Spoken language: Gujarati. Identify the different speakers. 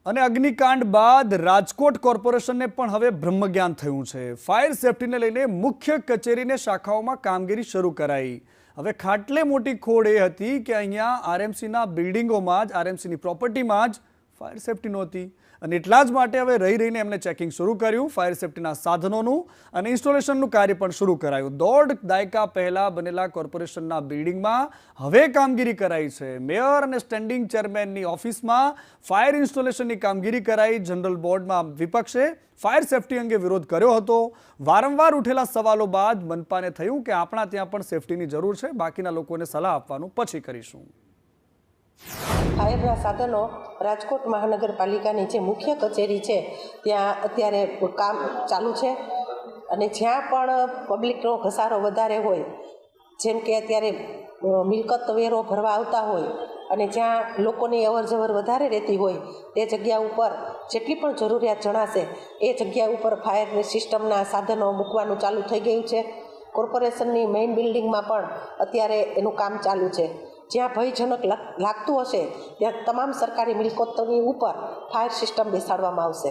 Speaker 1: અને અગ્નિકાંડ બાદ રાજકોટ કોર્પોરેશનને પણ હવે બ્રહ્મજ્ઞાન થયું છે। ફાયર સેફટીને લઈને મુખ્ય કચેરીને શાખાઓમાં કામગીરી શરૂ કરાઈ। હવે ખાટલે મોટી ખોડ એ હતી કે અહીંયા આરએમસીના બિલ્ડિંગોમાં જ આરએમસીની પ્રોપર્ટીમાં જ ફાયર સેફટી નહોતી અને એટલા જ માટે હવે રહીને એમને ચેકિંગ શરૂ કર્યું। ફાયર સેફટીના સાધનોનું અને ઇન્સ્ટોલેશનનું કાર્ય પણ શરૂ કરાયું। દોઢ દાયકા પહેલા બનેલા કોર્પોરેશનના બિલ્ડિંગમાં હવે કામગીરી કરાઈ છે। મેયર અને સ્ટેન્ડિંગ ચેરમેનની ઓફિસમાં ફાયર ઇન્સ્ટોલેશનની કામગીરી કરાઈ। જનરલ બોર્ડમાં વિપક્ષે ફાયર સેફટી અંગે વિરોધ કર્યો હતો। વારંવાર ઉઠેલા સવાલો બાદ મનપાને થયું કે આપણા ત્યાં પણ સેફટીની જરૂર છે, બાકીના લોકોને સલાહ આપવાનું પછી કરીશું।
Speaker 2: ફાયરના સાધનો રાજકોટ મહાનગરપાલિકાની જે મુખ્ય કચેરી છે ત્યાં અત્યારે કામ ચાલુ છે અને જ્યાં પણ પબ્લિકનો ઘસારો વધારે હોય, જેમ કે અત્યારે મિલકત વેરો ભરવા આવતા હોય અને જ્યાં લોકોની અવરજવર વધારે રહેતી હોય તે જગ્યા ઉપર જેટલી પણ જરૂરિયાત જણાશે એ જગ્યા ઉપર ફાયર સિસ્ટમના સાધનો મૂકવાનું ચાલુ થઈ ગયું છે। કોર્પોરેશનની મેઇન બિલ્ડિંગમાં પણ અત્યારે એનું કામ ચાલુ છે। જ્યાં ભયજનક લાગતું હશે ત્યાં તમામ સરકારી મિલકતોની ઉપર ફાયર સિસ્ટમ બેસાડવામાં આવશે।